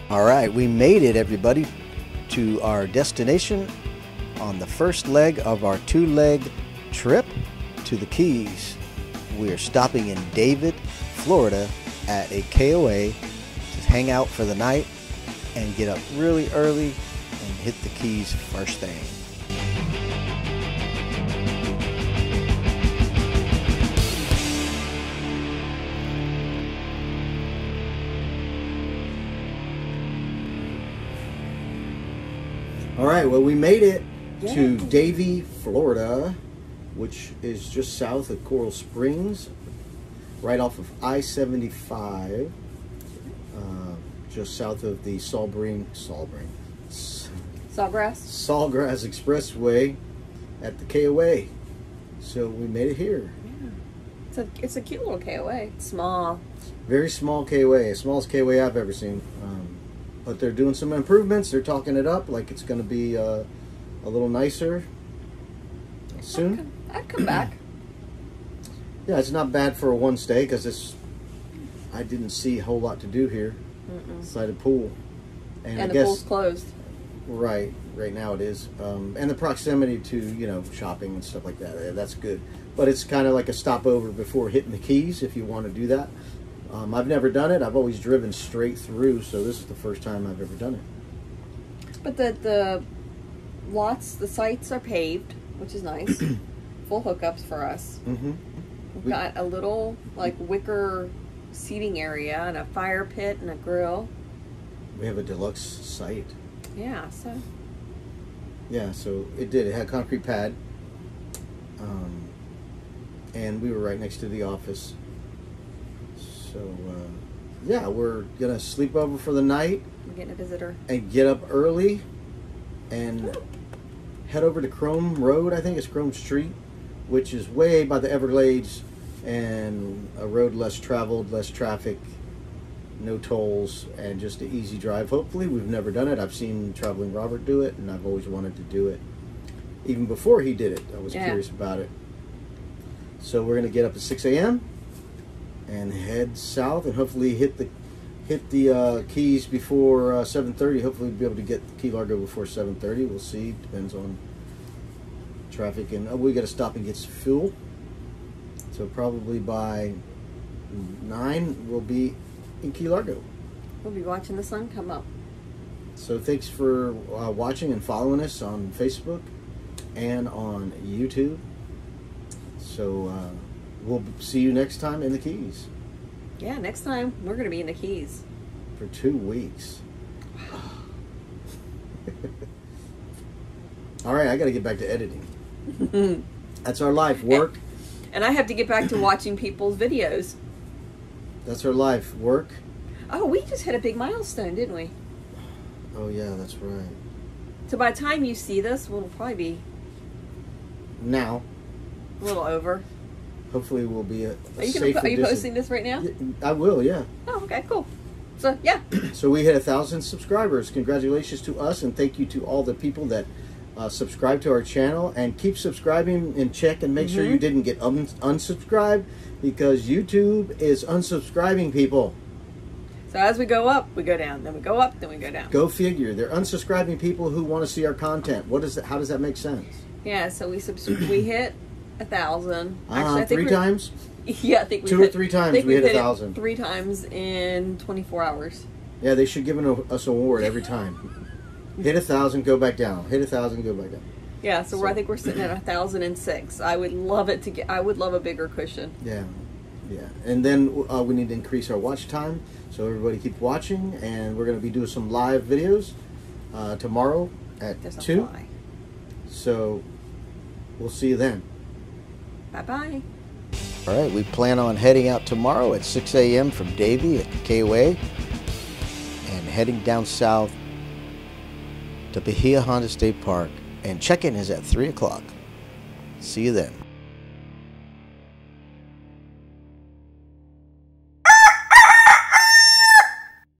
All right, we made it, everybody, to our destination on the first leg of our two-leg trip to the Keys. We are stopping in Davie, Florida at a KOA to hang out for the night and get up really early and hit the Keys first thing. All right, well, we made it to Davie, Florida, which is just south of Coral Springs, right off of I-75, just south of the Sawgrass Expressway at the KOA. So we made it here. Yeah. It's a cute little KOA. It's small. Very small KOA, smallest KOA I've ever seen. But they're doing some improvements. They're talking it up like it's going to be a little nicer soon. I'd come back. Yeah, it's not bad for a one stay because I didn't see a whole lot to do here. Inside a pool. And I the guess, pool's closed. Right now it is. And the proximity to, you know, shopping and stuff like that, that's good. But it's kind of like a stopover before hitting the Keys if you want to do that. I've never done it. I've always driven straight through, so this is the first time I've ever done it. But the sites are paved, which is nice. Full hookups for us. We've got a little like wicker seating area and a fire pit and a grill. We have a deluxe site. Yeah, so. Yeah, so it had a concrete pad. And we were right next to the office. So, yeah, we're going to sleep over for the night. We're getting a visitor. And get up early and head over to Chrome Road, I think it's Chrome Street, which is way by the Everglades, and a road less traveled, less traffic, no tolls, and just an easy drive. Hopefully, we've never done it. I've seen Traveling Robert do it, and I've always wanted to do it. Even before he did it, I was curious about it. So we're going to get up at 6 a.m. and head south, and hopefully hit the Keys before 7:30. Hopefully we'll be able to get Key Largo before 7:30. We'll see. Depends on traffic, and we got to stop and get some fuel. So probably by 9 we'll be in Key Largo. We'll be watching the sun come up. So thanks for watching and following us on Facebook and on YouTube. So we'll see you next time in the Keys. Yeah, next time we're going to be in the Keys. For 2 weeks. All right, I got to get back to editing. That's our life, work. And I have to get back to watching people's videos. That's our life, work. Oh, we just hit a big milestone, didn't we? Oh, yeah, that's right. So by the time you see this, we'll probably be... Now. A little over. Hopefully we'll be a Are you posting this right now? I will, yeah. Oh, okay, cool. So, yeah. So we hit 1,000 subscribers. Congratulations to us, and thank you to all the people that subscribe to our channel. And keep subscribing and check and make sure you didn't get unsubscribed, because YouTube is unsubscribing people. So as we go up, we go down. Then we go up, then we go down. Go figure. They're unsubscribing people who want to see our content. What is that? How does that make sense? Yeah, so we hit 1,000. Actually, I think 3 times? Yeah, I think we 2 or 3 times we hit 1,000. 3 times in 24 hours. Yeah, they should give us an award every time. Hit 1,000, go back down. Hit 1,000, go back down. Yeah, so I think we're sitting at 1,006. I would love it to get. I would love a bigger cushion. Yeah, yeah. And then we need to increase our watch time. So everybody keep watching, and we're going to be doing some live videos tomorrow at 2. So we'll see you then. Bye-bye. All right, we plan on heading out tomorrow at 6 a.m. from Davie at the KOA and heading down south to Bahia Honda State Park. And check-in is at 3 o'clock. See you then.